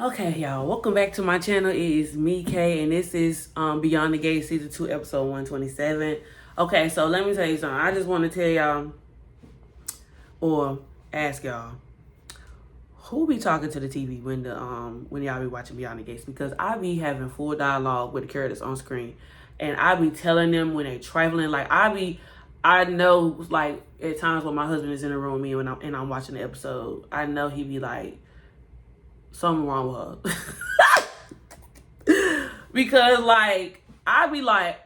Okay, y'all, welcome back to my channel. It is me, Kay, and this is Beyond the Gate Season 2, Episode 127. Okay, so let me tell you something. I just want to tell y'all, or ask y'all, who be talking to the TV when y'all be watching Beyond the Gates? Because I be having full dialogue with the characters on screen, and I be telling them when they trifling. Like I know, like at times when my husband is in the room with me and I'm watching the episode, I know he be like, something wrong with her. Because like I be like,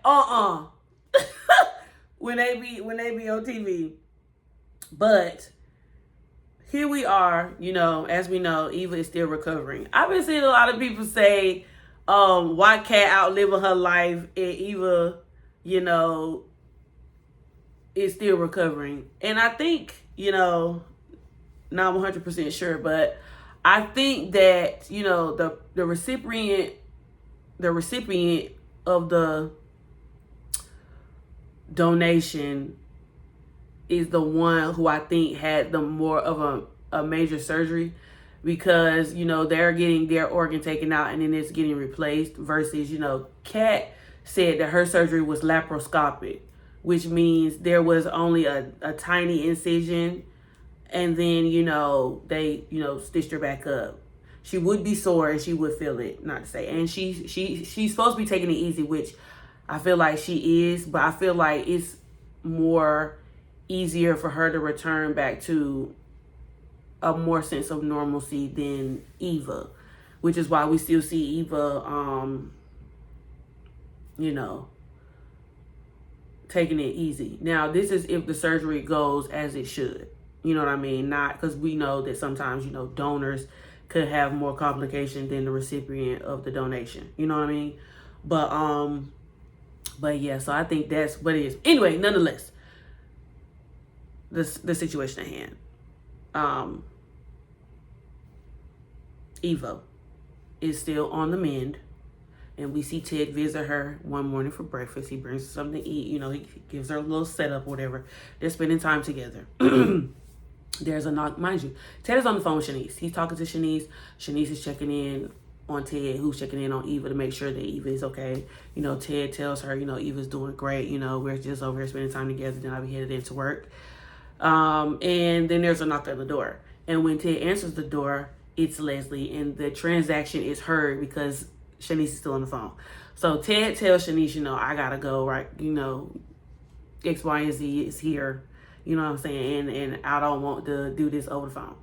when they be on TV. But here we are, as we know, Eva is still recovering. I've been seeing a lot of people say, why Kat outliving her life and Eva, is still recovering. And I think, not 100% sure, but I think that, the recipient of the donation is the one who I think had the more of a major surgery, because, they're getting their organ taken out and then it's getting replaced versus, Kat said that her surgery was laparoscopic, which means there was only a tiny incision, and then, they, stitched her back up. She would be sore and she would feel it, not to say. And she's supposed to be taking it easy, which I feel like she is, but I feel like it's more easier for her to return back to a more sense of normalcy than Eva, which is why we still see Eva, taking it easy. Now, this is if the surgery goes as it should. You know what I mean? Not because we know that sometimes, donors could have more complication than the recipient of the donation. You know what I mean? But yeah, so I think that's what it is. Anyway, nonetheless, the situation at hand. Eva is still on the mend. And we see Ted visit her one morning for breakfast. He brings her something to eat. He gives her a little setup or whatever. They're spending time together. There's a knock. Mind you, Ted is on the phone with Shanice. He's talking to Shanice. Shanice is checking in on Ted, who's checking in on Eva to make sure that Eva is okay. Ted tells her, Eva's doing great. We're just over here spending time together. Then I'll be headed into work. And then there's a knock on the door. And when Ted answers the door, it's Leslie. And the transaction is heard because Shanice is still on the phone. So Ted tells Shanice, I gotta go, right? X, Y, and Z is here. You know what I'm saying? And I don't want to do this over the phone.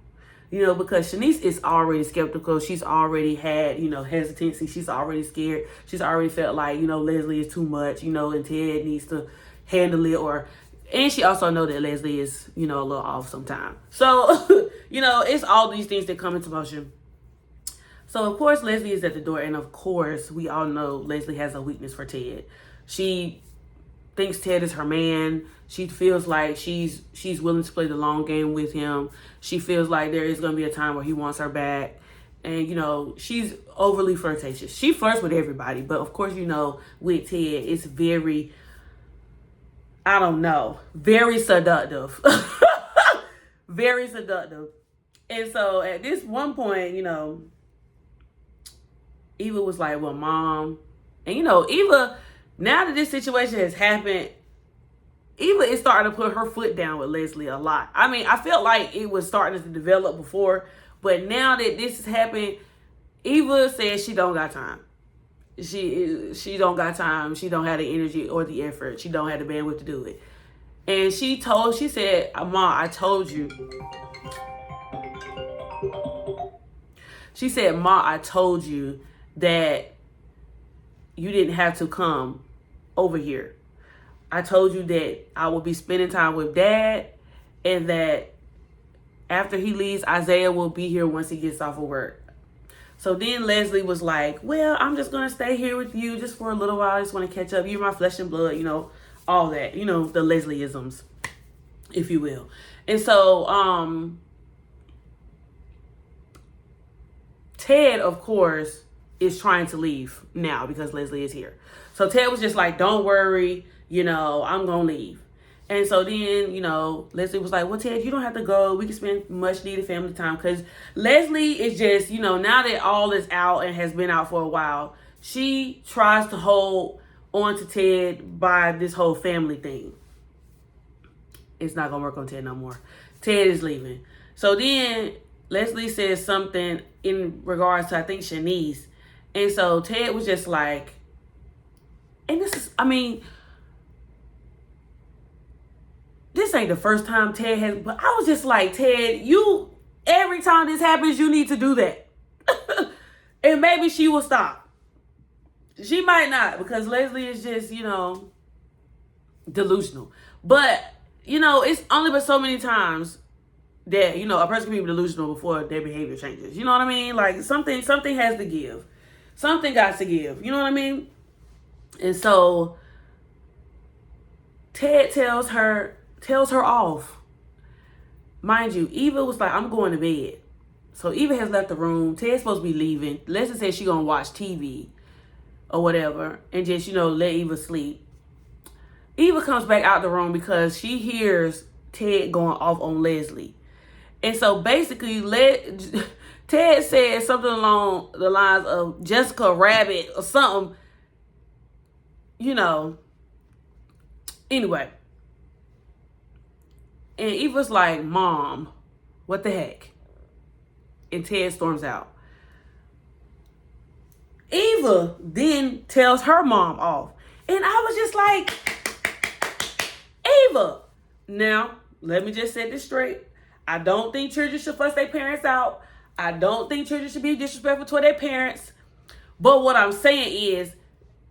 Because Shanice is already skeptical. She's already had, hesitancy. She's already scared. She's already felt like, Leslie is too much, and Ted needs to handle it. And she also know that Leslie is, a little off sometimes. So, it's all these things that come into motion. So, of course, Leslie is at the door. And, of course, we all know Leslie has a weakness for Ted. She thinks Ted is her man. She feels like she's willing to play the long game with him. She feels like there is going to be a time where he wants her back. And, she's overly flirtatious. She flirts with everybody. But, of course, with Ted, it's very, very seductive. Very seductive. And so, at this one point, Eva was like, well, Mom. And, Eva, now that this situation has happened, Eva is starting to put her foot down with Leslie a lot. I mean, I felt like it was starting to develop before, but now that this has happened, Eva says she don't got time. She don't got time. She don't have the energy or the effort. She don't have the bandwidth to do it. And she said, Mom, I told you. She said, Ma, I told you that you didn't have to come over here. I told you that I will be spending time with Dad, and that after he leaves, Isaiah will be here once he gets off of work. So then Leslie was like, well, I'm just going to stay here with you just for a little while. I just want to catch up. You're my flesh and blood, all that, the Leslieisms, if you will. And so, Ted, of course, is trying to leave now because Leslie is here. So Ted was just like, don't worry, I'm going to leave. And so then, Leslie was like, well, Ted, you don't have to go. We can spend much needed family time. Because Leslie is just, now that all is out and has been out for a while, she tries to hold on to Ted by this whole family thing. It's not going to work on Ted no more. Ted is leaving. So then Leslie says something in regards to, I think, Shanice. And so Ted was just like, and this ain't the first time Ted has, but I was just like, Ted, every time this happens, you need to do that. And maybe she will stop. She might not, because Leslie is just, delusional. But, it's only but so many times that, a person can be delusional before their behavior changes. You know what I mean? Like, something has to give. Something got to give. You know what I mean? And so Ted tells her off. Mind you, Eva was like, I'm going to bed. So Eva has left the room. Ted's supposed to be leaving. Leslie says she's going to watch TV or whatever and just, let Eva sleep. Eva comes back out the room because she hears Ted going off on Leslie. And so basically, Ted said something along the lines of Jessica Rabbit or something, Anyway. And Eva's like, Mom, what the heck? And Ted storms out. Eva then tells her mom off. And I was just like, Eva. Now, let me just set this straight. I don't think children should fuss their parents out. I don't think children should be disrespectful to their parents. But what I'm saying is,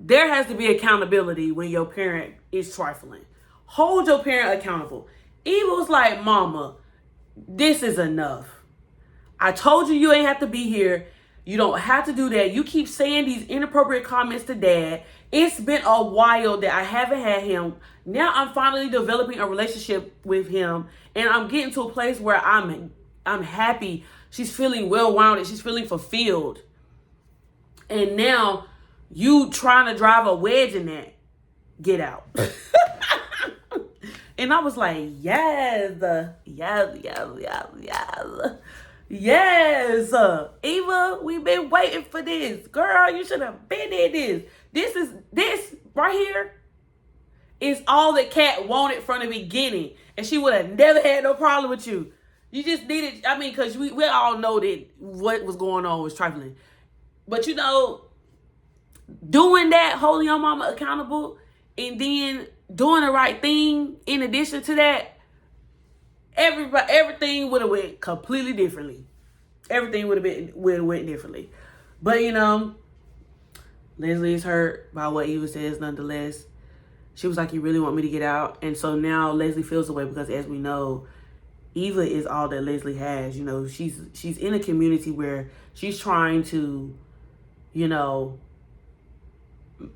there has to be accountability when your parent is trifling. Hold your parent accountable. Eva was like, Mama, this is enough. I told you ain't have to be here. You don't have to do that. You keep saying these inappropriate comments to Dad. It's been a while that I haven't had him. Now I'm finally developing a relationship with him. And I'm getting to a place where I'm happy. She's feeling well-rounded. She's feeling fulfilled. And now you trying to drive a wedge in that. Get out. And I was like, yes. Eva, we've been waiting for this. Girl, you should have been in this. This right here is all that Kat wanted from the beginning. And she would have never had no problem with you. You just needed, because we all know that what was going on was trifling. But doing that, holding your mama accountable, and then doing the right thing in addition to that, everything would have went completely differently. Everything would have went differently. But, Leslie is hurt by what Eva says nonetheless. She was like, you really want me to get out? And so now Leslie feels the way because, as we know, Eva is all that Leslie has. She's in a community where she's trying to,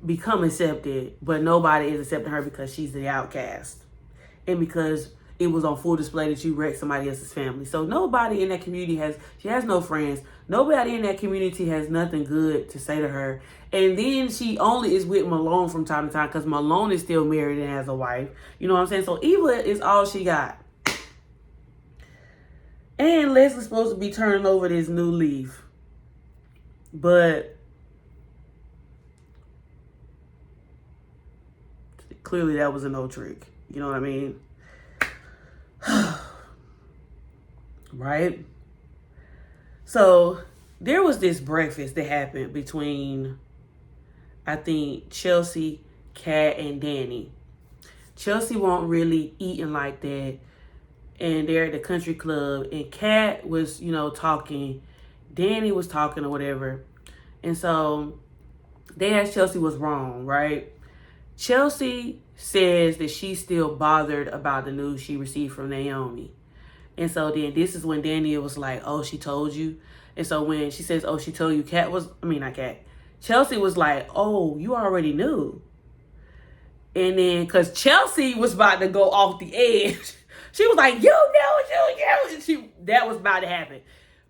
become accepted, but nobody is accepting her because she's the outcast. And because it was on full display that you wrecked somebody else's family. So nobody in that community she has no friends. Nobody in that community has nothing good to say to her. And then she only is with Malone from time to time because Malone is still married and has a wife. You know what I'm saying? So Eva is all she got. And Leslie's supposed to be turning over this new leaf. But clearly that was a no trick. You know what I mean? Right? So there was this breakfast that happened between, I think, Chelsea, Kat, and Danny. Chelsea wasn't really eating like that. And they're at the country club. And Kat was, talking. Danny was talking or whatever. And so they asked Chelsea what's wrong, right? Chelsea says that she's still bothered about the news she received from Naomi. And so then this is when Danny was like, oh, she told you? And so when she says, oh, she told you, Chelsea was like, oh, you already knew. And then, because Chelsea was about to go off the edge, she was like, you. And that was about to happen.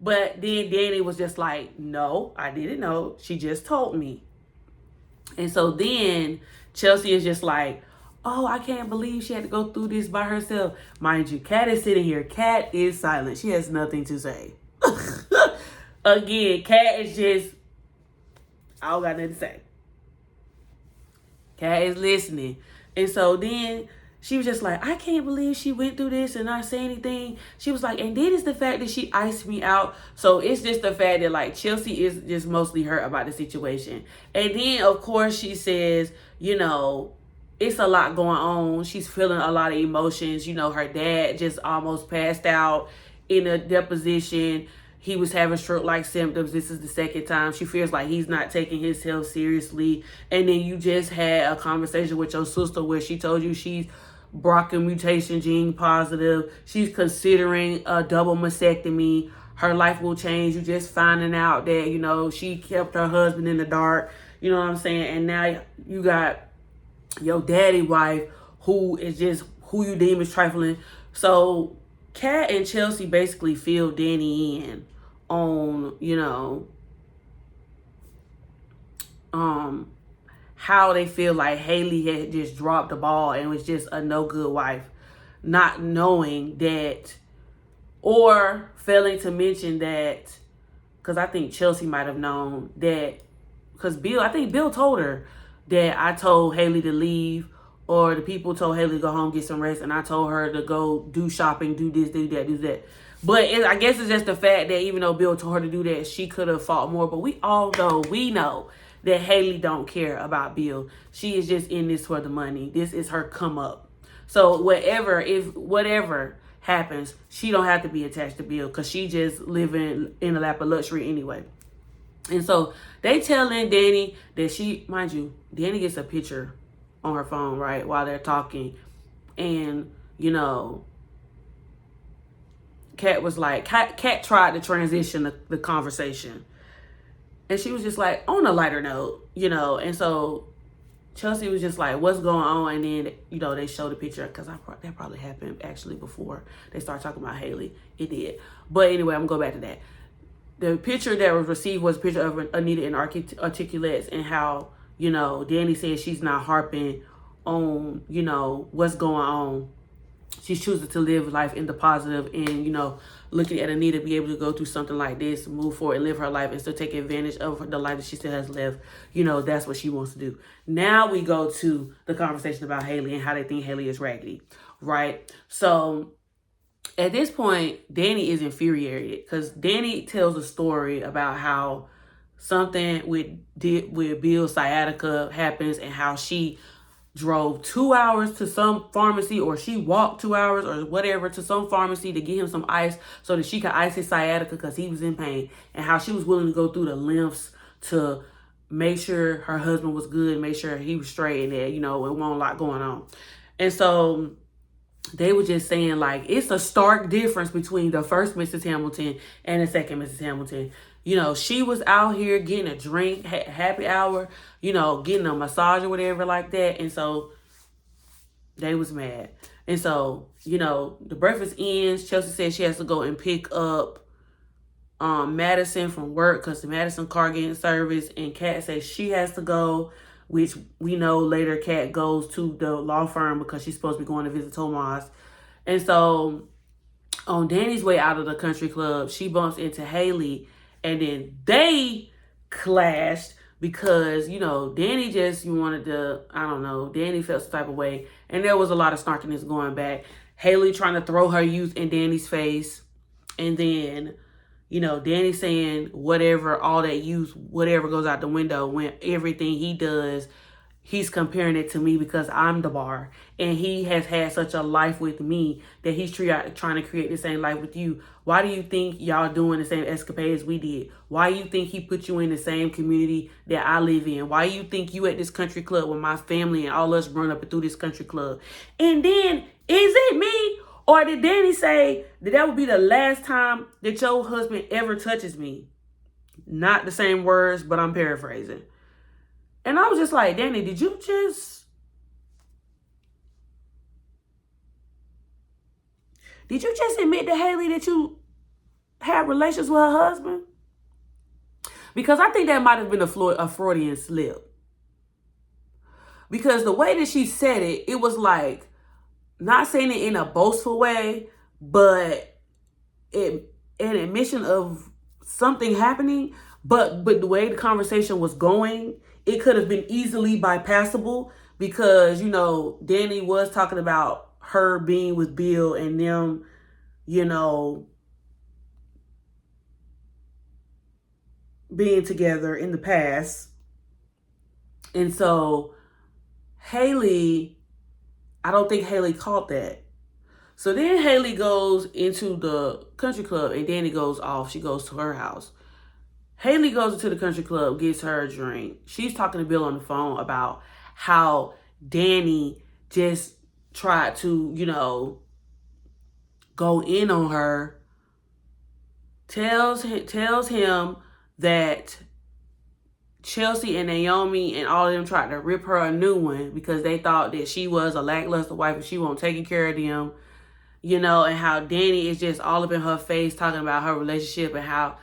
But then Danny was just like, no, I didn't know. She just told me. And so then Chelsea is just like, oh, I can't believe she had to go through this by herself. Mind you, Kat is sitting here. Kat is silent. She has nothing to say. Again, Kat is just, I don't got nothing to say. Kat is listening. And so then she was just like, I can't believe she went through this and not say anything. She was like, and then it's the fact that she iced me out. So it's just the fact that like Chelsea is just mostly hurt about the situation. And then of course she says, you know, it's a lot going on. She's feeling a lot of emotions. You know, her dad just almost passed out in a deposition. He was having stroke-like symptoms. This is the second time. She feels like he's not taking his health seriously. And then you just had a conversation with your sister where she told you she's BRCA mutation gene positive. She's considering a double mastectomy. Her life will change. You just finding out that, you know, she kept her husband in the dark. You know what I'm saying? And now you got your daddy wife who is just who you deem is trifling. So Kat and Chelsea basically fill Danny in on, you know, how they feel like Haley had just dropped the ball and was just a no good wife, not knowing that, or failing to mention that, because I think Chelsea might have known that, because I think Bill told her that I told Haley to leave, or the people told Haley to go home, get some rest, and I told her to go do shopping, do this, do that, do that. But I guess it's just the fact that even though Bill told her to do that, she could have fought more. But we know that Haley don't care about Bill. She is just in this for the money. This is her come up. So whatever happens, she don't have to be attached to Bill because she just living in a lap of luxury anyway. And so they telling Danny that she, mind you, Danny gets a picture on her phone, right, while they're talking. And, you know, Kat was like, Kat tried to transition the conversation. And she was just like, on a lighter note, you know. And so Chelsea was just like, what's going on? And then, you know, they showed the picture because that probably happened actually before they started talking about Haley. It did. But anyway, I'm going to go back to that. The picture that was received was a picture of Anita and Articulates, and how, you know, Danny said she's not harping on, you know, what's going on. She's choosing to live life in the positive, and, you know, looking at Anita be able to go through something like this, move forward and live her life and still take advantage of the life that she still has left. You know, that's what she wants to do. Now we go to the conversation about Haley and how they think Haley is raggedy, right? So at this point, Danny is infuriated because Danny tells a story about how something with Bill sciatica happens and how she drove 2 hours to some pharmacy, or she walked 2 hours or whatever to some pharmacy to get him some ice so that she could ice his sciatica because he was in pain, and how she was willing to go through the lengths to make sure her husband was good, make sure he was straight, and that, you know, it wasn't a lot going on. And so they were just saying, like, it's a stark difference between the first Mrs. Hamilton and the second Mrs. Hamilton. You know, she was out here getting a drink, happy hour, you know, getting a massage or whatever like that. And so they was mad. And so, you know, the breakfast ends. Chelsea said she has to go and pick up Madison from work because the Madison car getting service. And Kat says she has to go, which we know later Kat goes to the law firm because she's supposed to be going to visit Tomas. And so on Danny's way out of the country club, she bumps into Haley. And then they clashed because, you know, Danny just wanted to, I don't know, Danny felt some type of way. And there was a lot of snarkiness going back. Haley trying to throw her youth in Danny's face. And then, you know, Danny saying whatever, all that youth, whatever goes out the window when everything he does, he's comparing it to me because I'm the bar. And he has had such a life with me that he's trying to create the same life with you. Why do you think y'all doing the same escapades we did? Why you think he put you in the same community that I live in? Why you think you at this country club with my family and all us growing up through this country club? And then, is it me? Or did Danny say that would be the last time that your husband ever touches me? Not the same words, but I'm paraphrasing. And I was just like, Danny, did you just admit to Haley that you had relations with her husband? Because I think that might have been a Freudian slip. because the way that she said it, it was like, not saying it in a boastful way, but an admission of something happening. But the way the conversation was going, it could have been easily bypassable, because, you know, Danny was talking about her being with Bill and them, you know, being together in the past. And so Haley, I don't think Haley caught that. So then Haley goes into the country club and Danny goes off. She goes to her house. Haley goes into the country club, gets her a drink. She's talking to Bill on the phone about how Danny just tried to, you know, go in on her. Tells him that Chelsea and Naomi and all of them tried to rip her a new one because they thought that she was a lackluster wife and she wasn't taking care of them, you know, and how Danny is just all up in her face talking about her relationship and how,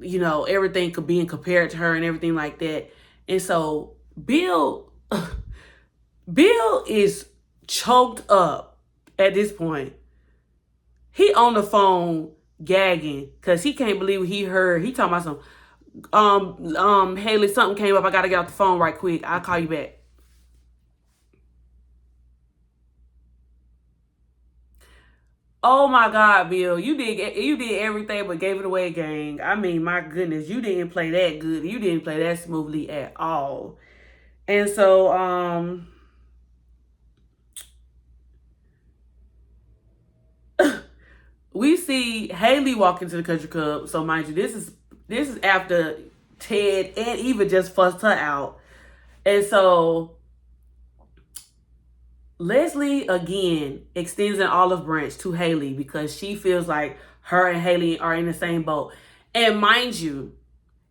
you know, everything could be compared to her and everything like that. And so Bill is choked up at this point. He on the phone gagging because he can't believe what he heard. He talking about some, Haley, something came up. I got to get off the phone right quick. I'll call you back. Oh my God, Bill, you did everything but gave it away, gang. I mean, my goodness, you didn't play that good. You didn't play that smoothly at all. And so, we see Haley walk into the country club. So mind you, this is after Ted and Eva just fussed her out. And so Leslie again extends an olive branch to Haley because she feels like her and Haley are in the same boat. And mind you,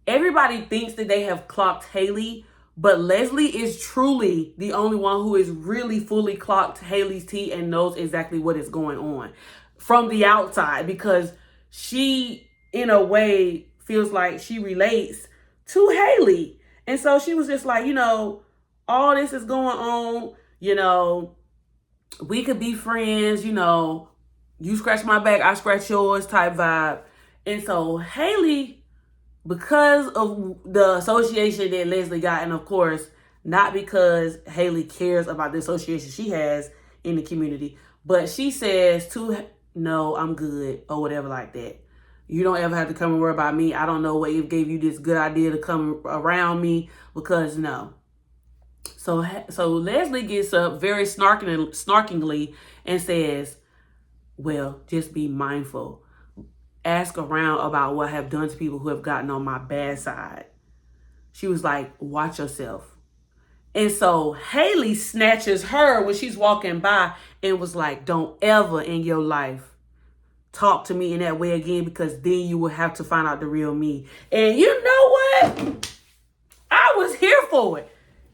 everybody thinks that they have clocked Haley, but Leslie is truly the only one who is really fully clocked Haley's tea and knows exactly what is going on from the outside, because she, in a way, feels like she relates to Haley. And so she was just like, you know, all this is going on, you know, we could be friends, you know, you scratch my back, I scratch yours type vibe. And so Haley, because of the association that Leslie got, and of course, not because Haley cares about the association she has in the community, but she says to, no, I'm good, or whatever like that. You don't ever have to come and worry about me. I don't know what gave you this good idea to come around me, because no. So Leslie gets up very snarkingly and says, well, just be mindful. Ask around about what I have done to people who have gotten on my bad side. She was like, watch yourself. And so Haley snatches her when she's walking by and was like, don't ever in your life talk to me in that way again, because then you will have to find out the real me. And you know what? I was here for it.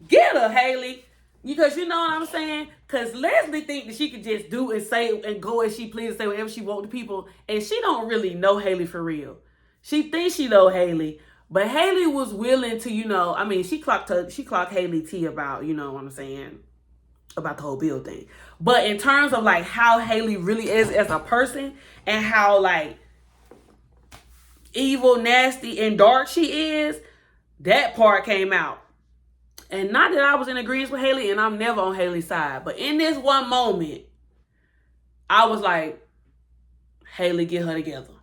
Get her, Haley. Because you know what I'm saying? Because Leslie thinks that she could just do and say and go as she pleases, say whatever she wants to people. And she don't really know Haley for real. She thinks she know Haley. But Haley was willing to, you know, I mean, she clocked Haley T about, you know what I'm saying, about the whole Bill thing. But in terms of like how Haley really is as a person and how like evil, nasty, and dark she is, that part came out. And not that I was in agreement with Haley, and I'm never on Haley's side. But in this one moment, I was like, Haley, get her together.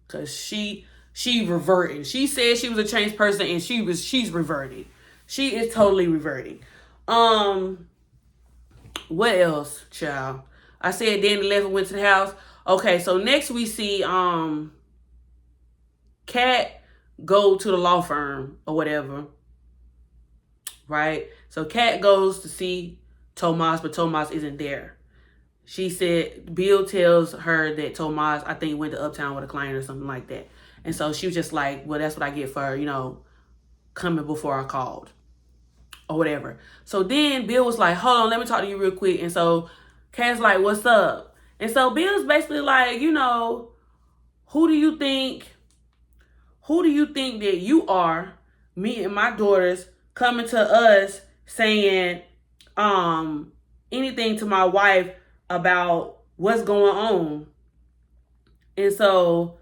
Because she reverting. She said she was a changed person, and she's reverting. She is totally reverting. What else, child? I said Danny left and went to the house. Okay, so next we see Kat go to the law firm or whatever. Right? So Kat goes to see Tomas, but Tomas isn't there. She said, Bill tells her that Tomas, I think, went to Uptown with a client or something like that. And so she was just like, well, that's what I get for, you know, coming before I called or whatever. So then Bill was like, hold on, let me talk to you real quick. And so Kat's like, what's up? And so Bill's basically like, you know, who do you think that you are, me and my daughters, coming to us saying anything to my wife about what's going on. And so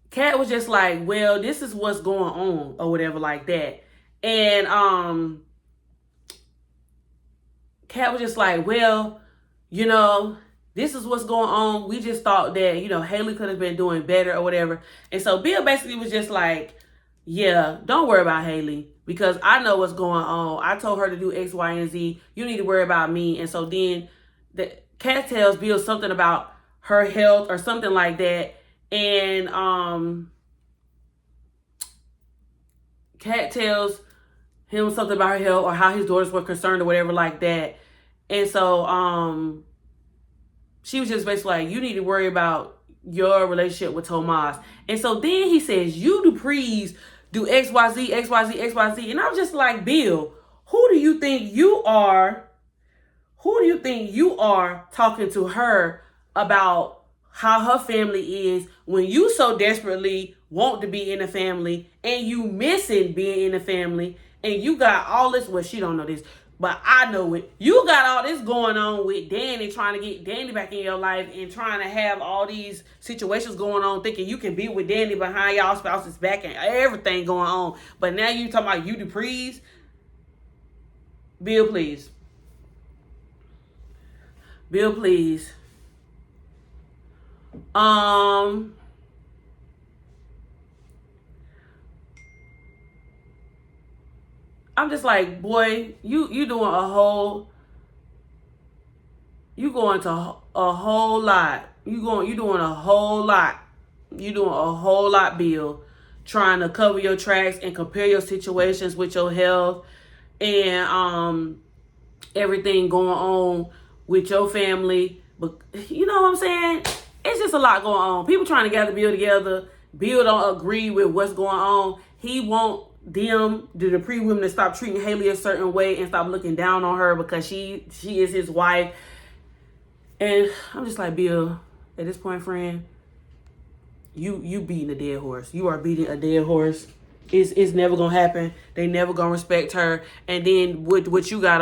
Kat was just like, well, this is what's going on or whatever like that. And Kat was just like, well, you know, this is what's going on. We just thought that, you know, Haley could have been doing better or whatever. And so Bill basically was just like, yeah, don't worry about Haley because I know what's going on. I told her to do X, Y, and Z. You need to worry about me. And so then Kat tells Bill something about her health or something like that. And Kat tells him something about her health or how his daughters were concerned or whatever like that. And so she was just basically like, you need to worry about your relationship with Tomas. And so then he says, you Duprees do X, Y, Z, X, Y, Z, X, Y, Z. And I was just like, Bill, who do you think you are? Who do you think you are talking to her about how her family is when you so desperately want to be in a family and you missing being in a family and you got all this, well, she don't know this, but I know it. You got all this going on with Danny, trying to get Danny back in your life and trying to have all these situations going on, thinking you can be with Danny behind y'all spouse's back and everything going on. But now you talking about you Duprees? Bill, please. Bill, please. I'm just like, boy, you doing a whole, you going to a whole lot. You doing a whole lot. You doing a whole lot, Bill. Trying to cover your tracks and compare your situations with your health and everything going on with your family. But you know what I'm saying? It's just a lot going on. People trying to gather Bill together. Bill don't agree with what's going on. He want the Dupree women to stop treating Haley a certain way and stop looking down on her because she is his wife. And I'm just like, Bill, at this point, friend, you beating a dead horse. You are beating a dead horse. It's never gonna happen. They never gonna respect her. And then what you got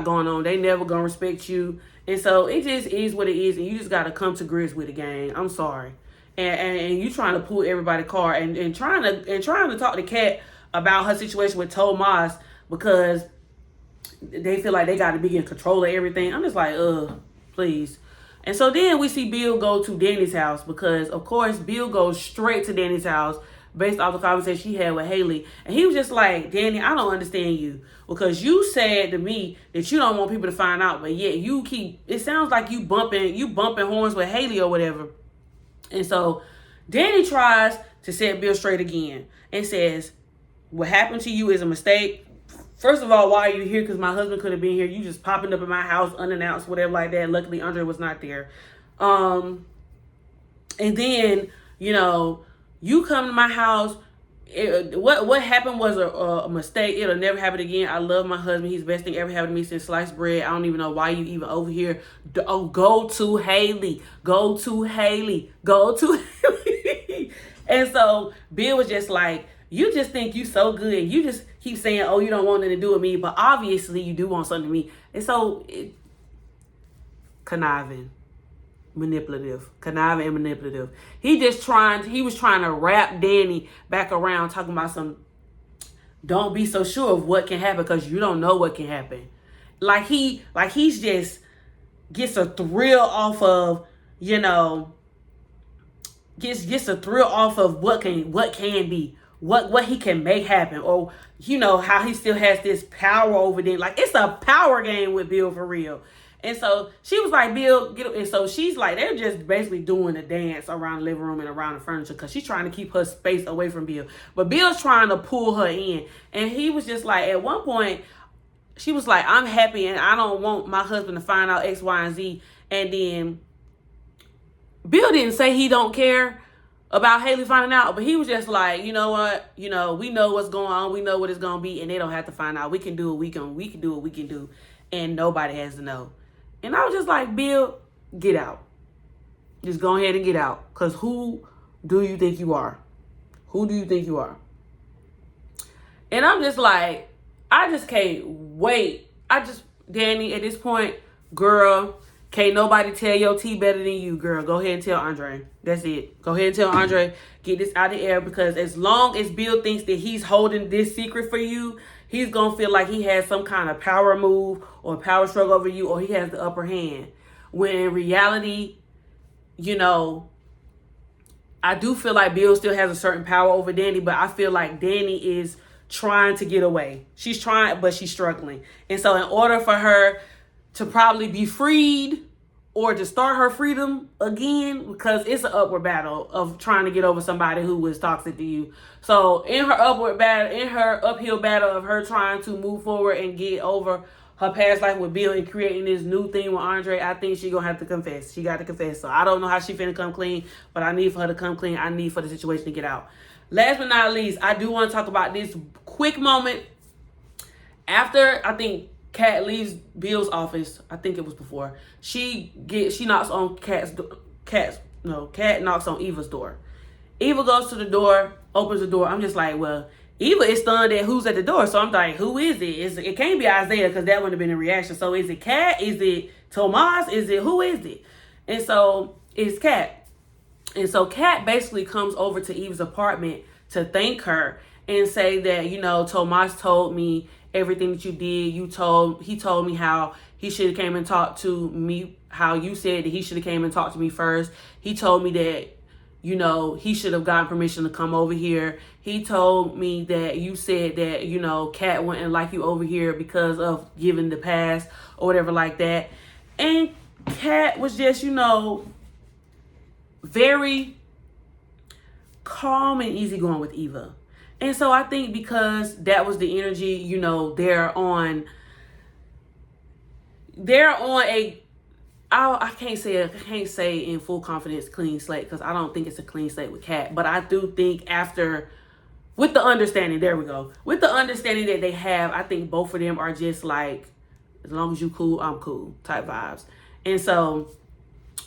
going on, they never gonna respect you. And so it just is what it is, and you just gotta come to grips with the gang. I'm sorry. And you trying to pull everybody's car and trying to talk to Kat about her situation with Tomas because they feel like they got to be in control of everything. I'm just like, please. And so then we see Bill go to Danny's house because, of course, Bill goes straight to Danny's house based off the conversation she had with Haley. And he was just like, Danny, I don't understand you because you said to me that you don't want people to find out, but yet it sounds like you bumping horns with Haley or whatever. And so Danny tries to set Bill straight again and says, what happened to you is a mistake. First of all, why are you here? Because my husband could have been here. You just popping up in my house unannounced, whatever like that. Luckily, Andre was not there. And then, you know, you come to my house. What happened was a mistake. It'll never happen again. I love my husband. He's the best thing ever happened to me since sliced bread. I don't even know why you even over here. Go to Haley. Go to Haley. Go to Haley. And so Bill was just like, you just think you so good. And you just keep saying, oh, you don't want nothing to do with me. But obviously you do want something to me. And so conniving. Conniving and manipulative. He was trying to wrap Danny back around, talking about some, don't be so sure of what can happen because you don't know what can happen. Like he's just gets a thrill off of, you know, gets a thrill off of what can be, what he can make happen, or you know how he still has this power over them. Like it's a power game with Bill for real. And so she was like, Bill, get up. And so she's like, they're just basically doing a dance around the living room and around the furniture because she's trying to keep her space away from Bill. But Bill's trying to pull her in. And he was just like, at one point, she was like, I'm happy and I don't want my husband to find out X, Y, and Z. And then Bill didn't say he don't care about Haley finding out, but he was just like, you know what? You know, we know what's going on. We know what it's going to be, and they don't have to find out. We can do what we can do what we can do, and nobody has to know. And I was just like, Bill, get out. Just go ahead and get out. Because who do you think you are? Who do you think you are? And I'm just like, I just can't wait. Danny, at this point, girl, can't nobody tell your tea better than you, girl. Go ahead and tell Andre. That's it. Go ahead and tell Andre, get this out of the air, because as long as Bill thinks that he's holding this secret for you, he's going to feel like he has some kind of power move or power struggle over you, or he has the upper hand. When in reality, you know, I do feel like Bill still has a certain power over Danny, but I feel like Danny is trying to get away. She's trying, but she's struggling. And so in order for her to probably be freed or to start her freedom again, because it's an upward battle of trying to get over somebody who was toxic to you. So in her uphill battle of her trying to move forward and get over her past life with Bill and creating this new thing with Andre, I think she gonna have to confess. She got to confess. So I don't know how she finna come clean, but I need for her to come clean. I need for the situation to get out. Last but not least, I do want to talk about this quick moment after I think Kat leaves Bill's office. I think it was before. She knocks on Kat knocks on Eva's door. Eva goes to the door, opens the door. I'm just like, well, Eva is stunned at who's at the door. So I'm like, who is it? It can't be Isaiah, because that wouldn't have been a reaction. So is it Kat? Is it Tomas? Who is it? And so it's Kat. And so Kat basically comes over to Eva's apartment to thank her and say that, you know, Tomas told me everything that you did. He told me how he should have came and talked to me, how you said that he should have came and talked to me first. He told me that, you know, he should have gotten permission to come over here. He told me that you said that, you know, Kat wouldn't like you over here because of giving the pass or whatever like that. And Kat was just, you know, very calm and easygoing with Eva. And so I think because that was the energy, you know, they're on a, I can't say in full confidence clean slate, because I don't think it's a clean slate with Kat. But I do think with the understanding that they have, I think both of them are just like, as long as you cool, I'm cool type vibes. And so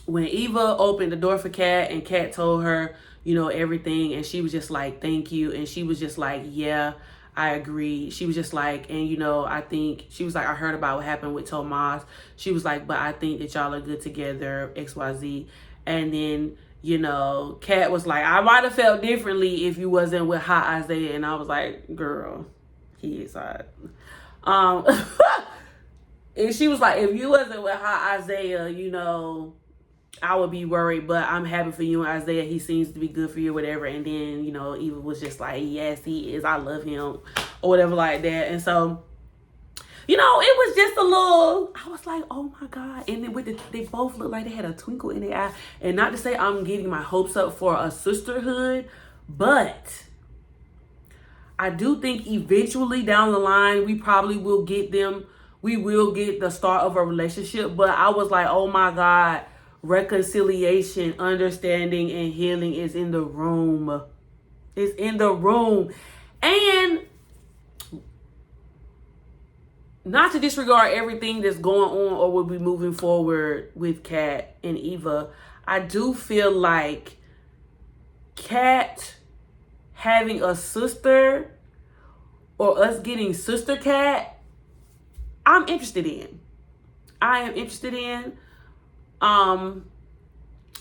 when Eva opened the door for Kat and Kat told her, you know, everything, and she was just like, thank you. And she was just like, yeah, I agree. She was just like, and you know, I heard about what happened with Tomas. She was like, but I think that y'all are good together, XYZ. And then, you know, Kat was like, I might have felt differently if you wasn't with hot Isaiah. And I was like, girl, he is hot. And she was like, if you wasn't with hot Isaiah, you know, I would be worried, but I'm happy for you and Isaiah. He seems to be good for you, whatever. And then, you know, Eva was just like, yes, he is. I love him, or whatever like that. And so, you know, it was just a little, I was like, oh my God. And then they both looked like they had a twinkle in their eye. And not to say I'm getting my hopes up for a sisterhood, but I do think eventually down the line, we probably will get them. We will get the start of a relationship. But I was like, oh my God. Reconciliation, understanding, and healing is in the room. It's in the room. And not to disregard everything that's going on or will be moving forward with Kat and Eva, I do feel like Kat having a sister or us getting sister Kat, I'm interested in. I am interested in.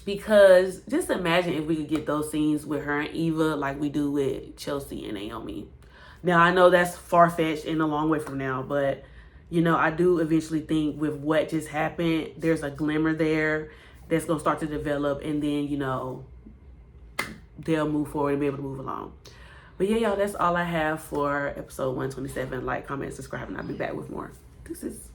Because just imagine if we could get those scenes with her and Eva like we do with Chelsea and Naomi. Now, I know that's far-fetched and a long way from now, but, you know, I do eventually think with what just happened, there's a glimmer there that's going to start to develop, and then, you know, they'll move forward and be able to move along. But yeah, y'all, that's all I have for episode 127. Like, comment, subscribe, and I'll be back with more. Deuces.